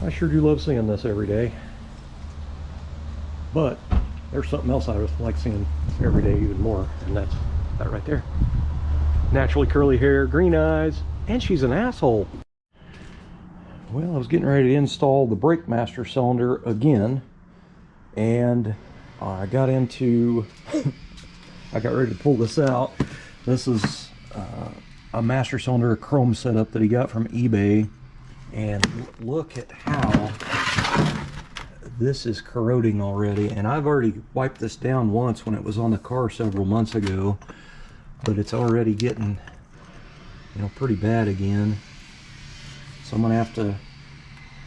I sure do love seeing this every day. But there's something else I just like seeing every day even more, and that's that right there. Naturally curly hair, green eyes, and she's an asshole. Well, I was getting ready to install the brake master cylinder again, and I got into I got ready to pull this out. This is a master cylinder chrome setup that he got from eBay, and look at how this is corroding already. And I've already wiped this down once when it was on the car several months ago, but it's already getting, you know, pretty bad again. So I'm gonna have to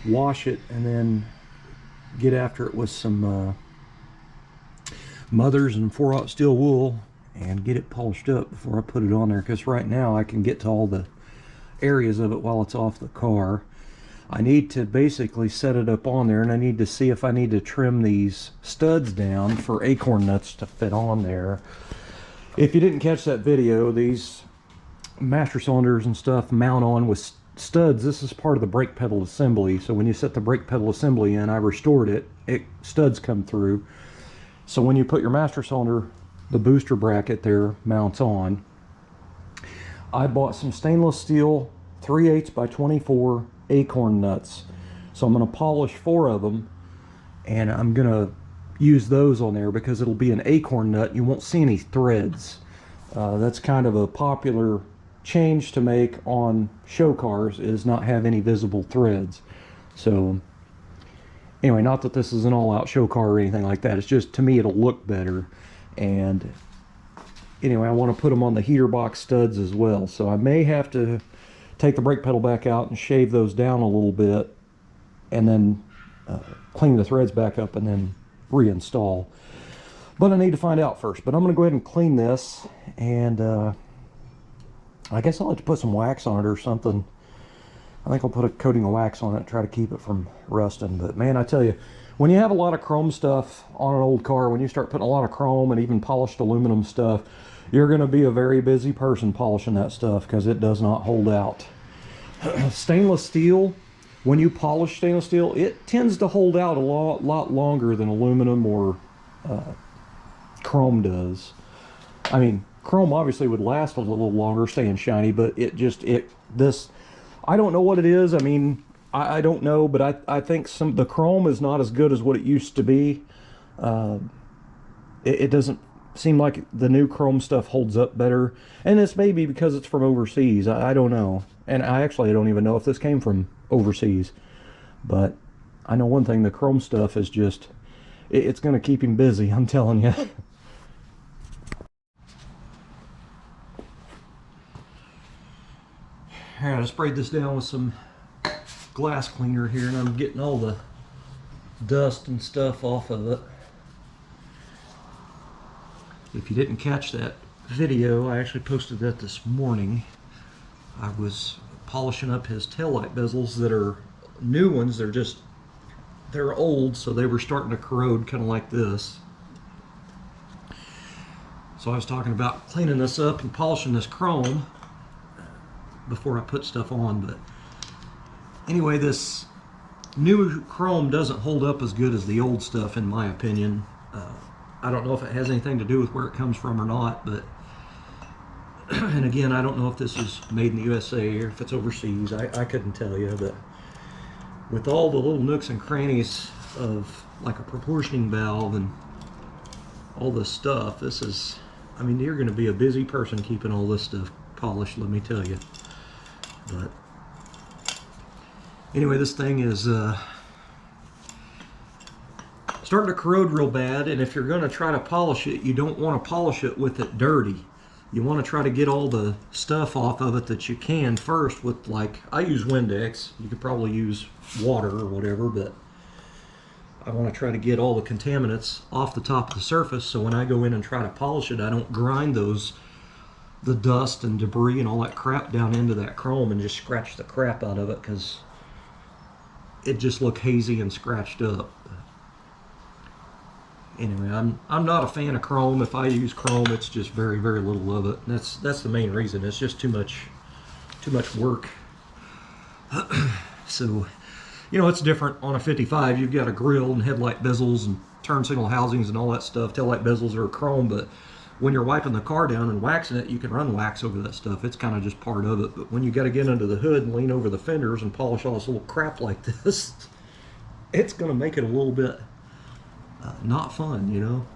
wash it and then get after it with some Mothers and 4/0 steel wool and get it polished up before I put it on there, because right now I can get to all the areas of it while it's off the car. I need to basically set it up on there, and I need to see if I need to trim these studs down for acorn nuts to fit on there. If you didn't catch that video, these master cylinders and stuff mount on with studs. This is part of the brake pedal assembly, so when you set the brake pedal assembly in, I restored it, studs come through. So when you put your master cylinder, the booster bracket there mounts on. I bought some stainless steel 3/8 by 24 acorn nuts. So I'm going to polish 4 of them, and I'm going to use those on there because it'll be an acorn nut. You won't see any threads. That's kind of a popular change to make on show cars, is not have any visible threads. So anyway, not that this is an all-out show car or anything like that. It's just, to me, it'll look better. And anyway, I want to put them on the heater box studs as well. So I may have to take the brake pedal back out and shave those down a little bit, and then clean the threads back up and then reinstall. But I need to find out first. But I'm going to go ahead and clean this, and I guess I'll have to put some wax on it or something. I think I'll put a coating of wax on it and try to keep it from rusting. But man, I tell you, when you have a lot of chrome stuff on an old car, when you start putting a lot of chrome and even polished aluminum stuff, you're going to be a very busy person polishing that stuff, because it does not hold out. Stainless steel, when you polish stainless steel, it tends to hold out a lot longer than aluminum or chrome does. I mean, chrome obviously would last a little longer staying shiny, but this, I don't know what it is. I mean, I don't know, but I think the chrome is not as good as what it used to be. It doesn't seem like the new chrome stuff holds up better, and this may be because it's from overseas. I don't know, and I don't even know if this came from overseas. But I know one thing: the chrome stuff is just, it's going to keep him busy, I'm telling you. All right, I sprayed this down with some glass cleaner here, and I'm getting all the dust and stuff off of it. If you didn't catch that video, I actually posted that this morning. I was polishing up his taillight bezels that are new ones. They're old, so they were starting to corrode, kind of like this. So I was talking about cleaning this up and polishing this chrome before I put stuff on. But anyway, this new chrome doesn't hold up as good as the old stuff, in my opinion. I don't know if it has anything to do with where it comes from or not, but and again, I don't know if this is made in the USA or if it's overseas. I couldn't tell you. But with all the little nooks and crannies of like a proportioning valve and all this stuff, this is, I mean, you're going to be a busy person keeping all this stuff polished, let me tell you. But anyway, this thing is starting to corrode real bad, and if you're going to try to polish it, you don't want to polish it with it dirty. You want to try to get all the stuff off of it that you can first with, like, I use Windex. You could probably use water or whatever, but I want to try to get all the contaminants off the top of the surface, so when I go in and try to polish it, I don't grind the dust and debris and all that crap down into that chrome and just scratch the crap out of it, because it just look hazy and scratched up. Anyway, I'm not a fan of chrome. If I use chrome, it's just very, very little of it. And that's the main reason. It's just too much work. So You know, it's different on a 55. You've got a grille and headlight bezels and turn signal housings and all that stuff. Taillight bezels are chrome, but when you're wiping the car down and waxing it, you can run wax over that stuff. It's kind of just part of it. But when you got to get under the hood and lean over the fenders and polish all this little crap like this, it's going to make it a little bit not fun, you know.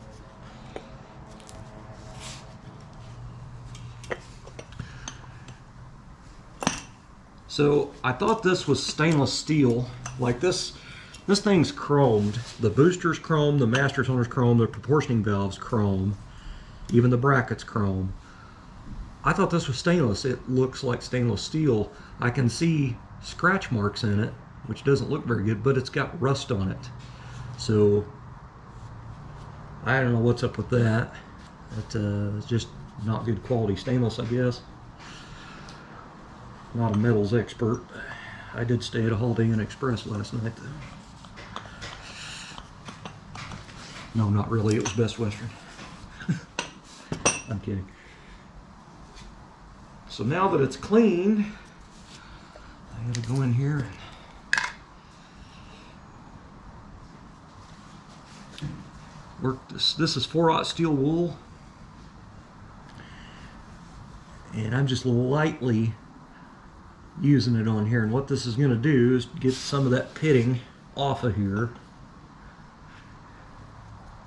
So I thought this was stainless steel. Like this thing's chromed. The booster's chrome, the master cylinder's chrome, the proportioning valve's chrome, even the bracket's chrome. I thought this was stainless. It looks like stainless steel. I can see scratch marks in it, which doesn't look very good, but it's got rust on it. So I don't know what's up with that. It's just not good quality stainless, I guess. Not a metals expert. I did stay at a Holiday Inn Express last night, though. No, not really. It was Best Western. I'm kidding. So now that it's clean, I gotta go in here and work this. This is 4/0 steel wool, and I'm just lightly using it on here. And what this is going to do is get some of that pitting off of here.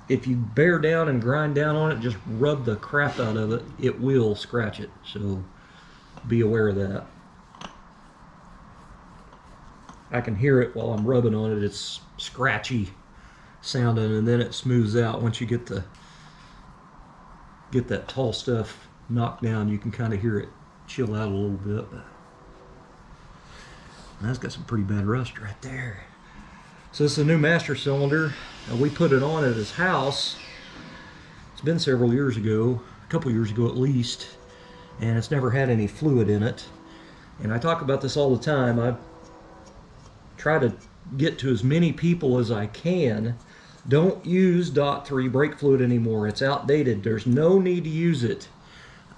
If you bear down and grind down on it, just rub the crap out of it, it will scratch it. So be aware of that. I can hear it while I'm rubbing on it. It's scratchy sounding, and then it smooths out. Once you get that tall stuff knocked down, you can kind of hear it chill out a little bit. That's got some pretty bad rust right there. So this is a new master cylinder. We put it on at his house. It's been several years ago, a couple years ago at least, and it's never had any fluid in it. And I talk about this all the time. I try to get to as many people as I can. Don't use .3 brake fluid anymore. It's outdated. There's no need to use it.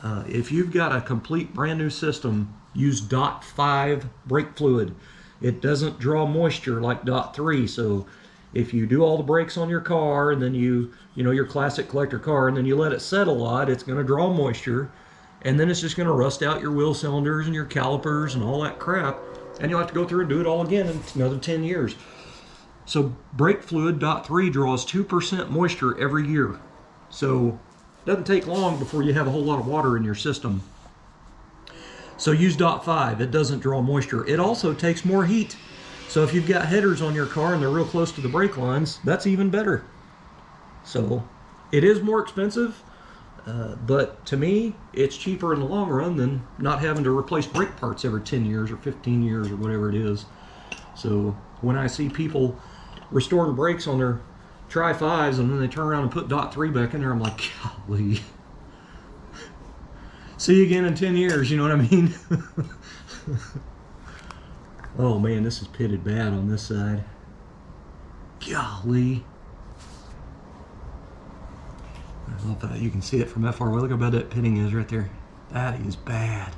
If you've got a complete brand new system, use .5 brake fluid. It doesn't draw moisture like .3. So if you do all the brakes on your car, and then you know, your classic collector car, and then you let it set a lot, it's going to draw moisture, and then it's just going to rust out your wheel cylinders and your calipers and all that crap, and you'll have to go through and do it all again in another 10 years. So brake fluid .3 draws 2% moisture every year. So it doesn't take long before you have a whole lot of water in your system. So use .5. It doesn't draw moisture. It also takes more heat. So if you've got headers on your car and they're real close to the brake lines, that's even better. So it is more expensive, but to me, it's cheaper in the long run than not having to replace brake parts every 10 years or 15 years or whatever it is. So when I see people restoring brakes on their Tri-5s and then they turn around and put .3 back in there, I'm like, golly. See you again in 10 years, you know what I mean? Oh man, this is pitted bad on this side. Golly. I don't know if you can see it from that far away. Look how bad that pitting is right there. That is bad.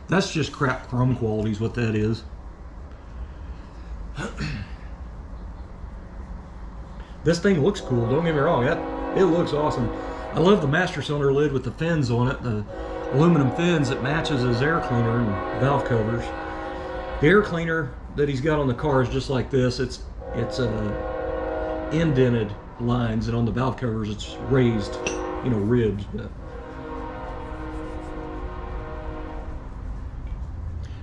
That's just crap chrome quality is what that is. This thing looks cool, don't get me wrong. It looks awesome. I love the master cylinder lid with the fins on it, the aluminum fins that matches his air cleaner and valve covers. The air cleaner that he's got on the car is just like this. It's indented lines, and on the valve covers it's raised, you know, ribs. But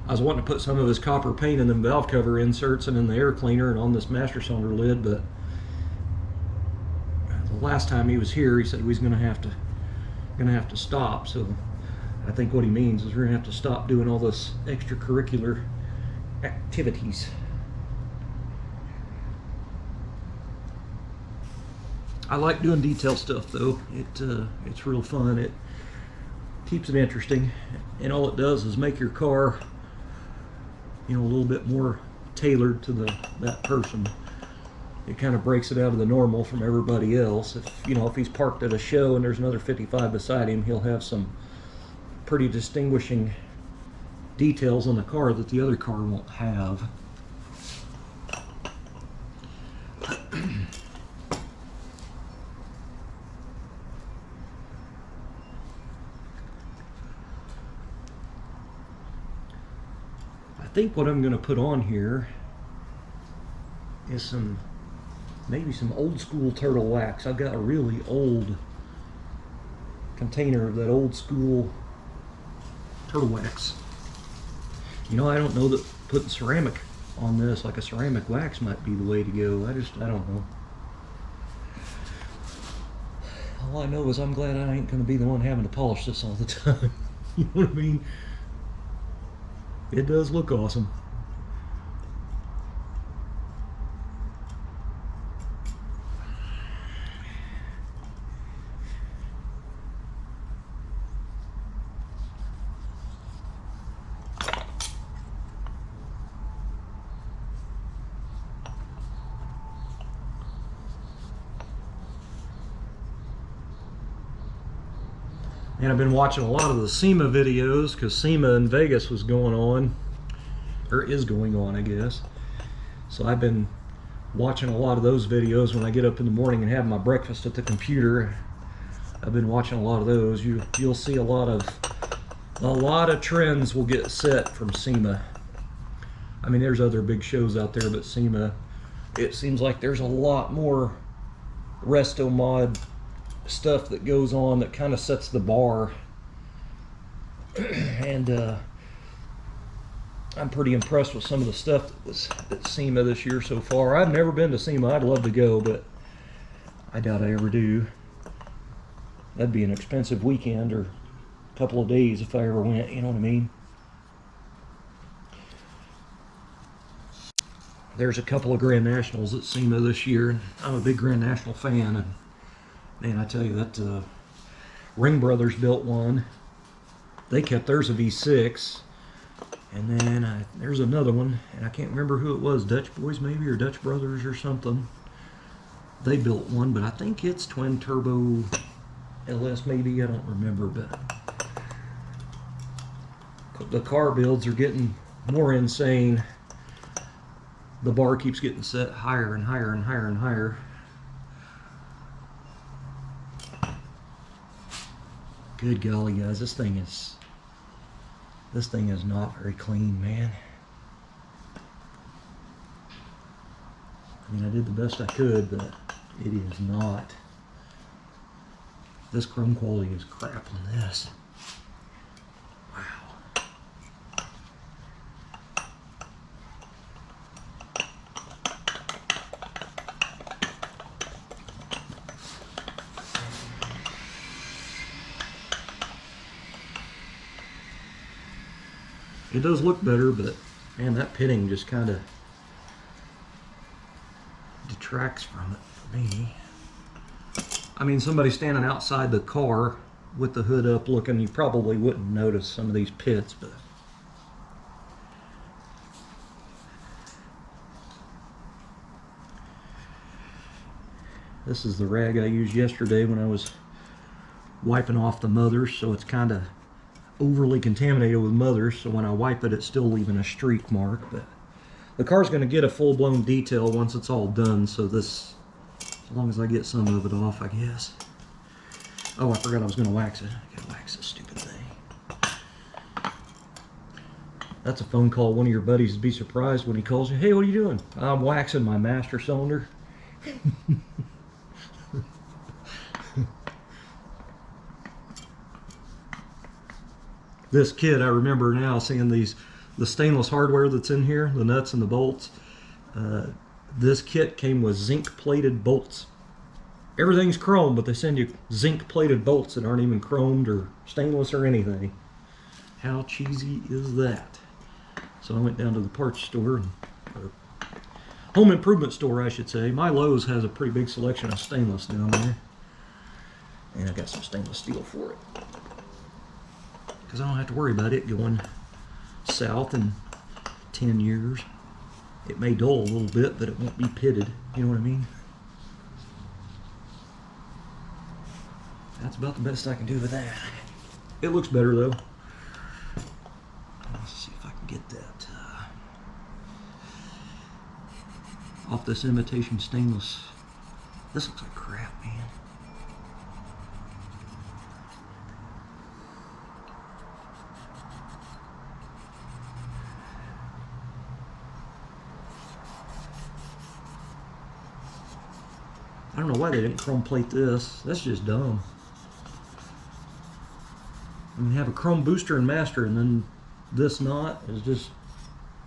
I was wanting to put some of his copper paint in the valve cover inserts and in the air cleaner and on this master cylinder lid, but the last time he was here, he said he was gonna have to stop. So I think what he means is we're gonna have to stop doing all this extracurricular activities. I like doing detail stuff though. It's real fun. It keeps it interesting, and all it does is make your car, you know, a little bit more tailored to that person. It kind of breaks it out of the normal from everybody else. If he's parked at a show and there's another 55 beside him, he'll have some pretty distinguishing details on the car that the other car won't have. think what I'm going to put on here is maybe some old school turtle wax. I've got a really old container of that old school turtle wax. You know, I don't know that putting ceramic on this, like a ceramic wax, might be the way to go. I don't know. All I know is I'm glad I ain't going to be the one having to polish this all the time. You know what I mean? It does look awesome. And I've been watching a lot of the SEMA videos because SEMA in Vegas was going on, or is going on, I guess. So I've been watching a lot of those videos when I get up in the morning and have my breakfast at the computer. I've been watching a lot of those. You'll see a lot of trends will get set from SEMA. I mean, there's other big shows out there, but SEMA, it seems like there's a lot more resto mod stuff that goes on that kind of sets the bar. And I'm pretty impressed with some of the stuff that was at SEMA this year so far. I've never been to SEMA. I'd love to go, but I doubt I ever do. That'd be an expensive weekend or a couple of days if I ever went, you know what I mean? There's a couple of Grand Nationals at SEMA this year, and I'm a big Grand National fan, and man, I tell you, that Ring Brothers built one. They kept theirs a V6. And then there's another one, and I can't remember who it was, Dutch Boys maybe, or Dutch Brothers or something. They built one, but I think it's twin turbo LS maybe, I don't remember, but the car builds are getting more insane. The bar keeps getting set higher and higher and higher and higher. Good golly, guys, this thing is not very clean, man. I mean, I did the best I could, but it is not. This chrome quality is crap on this. Wow. It does look better, but man, that pitting just kind of detracts from it for me. I mean, somebody standing outside the car with the hood up looking, you probably wouldn't notice some of these pits, but this is the rag I used yesterday when I was wiping off the mothers, so it's kind of overly contaminated with mothers, so when I wipe it, it's still leaving a streak mark. But the car's going to get a full-blown detail once it's all done, so this, as long as I get some of it off, I guess. Oh, I forgot I was going to wax it. I gotta wax this stupid thing. That's a phone call. One of your buddies would be surprised when he calls you. Hey, what are you doing? I'm waxing my master cylinder. This kit, I remember now seeing the stainless hardware that's in here, the nuts and the bolts. This kit came with zinc plated bolts. Everything's chrome, but they send you zinc plated bolts that aren't even chromed or stainless or anything. How cheesy is that? So I went down to the parts store, or home improvement store I should say. My Lowe's has a pretty big selection of stainless down there. And I got some stainless steel for it, because I don't have to worry about it going south in 10 years. It may dull a little bit, but it won't be pitted. You know what I mean? That's about the best I can do with that. It looks better though. Let's see if I can get that off this imitation stainless. This looks like crap, man. I don't know why they didn't chrome plate this. That's just dumb. I mean, have a chrome booster and master, and then this not is just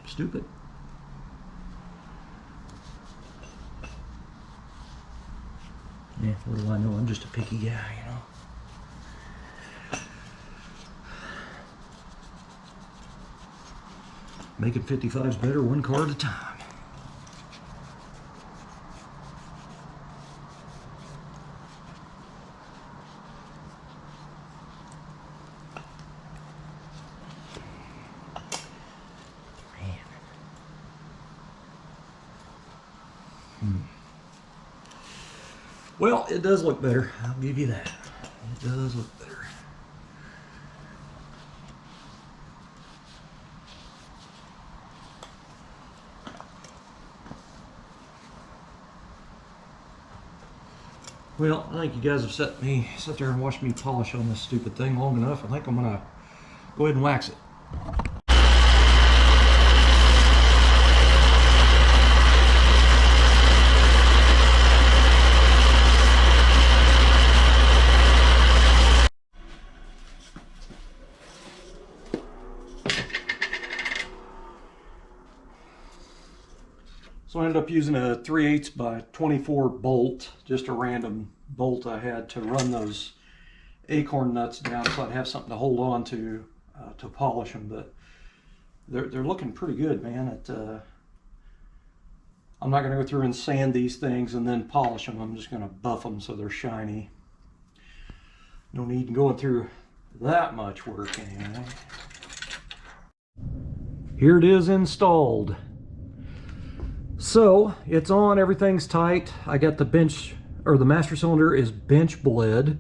stupid. Yeah, what do I know? I'm just a picky guy, you know. Making 55s better one car at a time. Well, it does look better. I'll give you that. It does look better. Well, I think you guys have sit there and watched me polish on this stupid thing long enough. I think I'm gonna go ahead and wax it. So I ended up using a 3/8 by 24 bolt, just a random bolt I had to run those acorn nuts down so I'd have something to hold on to polish them. But they're looking pretty good, man. I'm not going to go through and sand these things and then polish them. I'm just going to buff them so they're shiny. No need in going through that much work anyway. Here it is installed. So it's on, everything's tight. I got the bench, or the master cylinder is bench bled,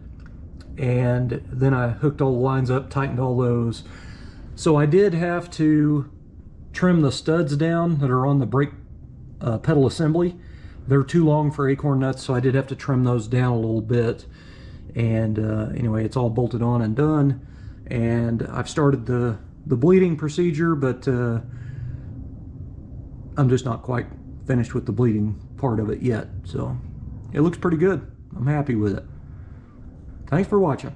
and then I hooked all the lines up, tightened all those. So I did have to trim the studs down that are on the brake pedal assembly. They're too long for acorn nuts, so I did have to trim those down a little bit. And anyway, it's all bolted on and done. And I've started the bleeding procedure, but I'm just not quite finished with the bleeding part of it yet. So it looks pretty good. I'm happy with it. Thanks for watching.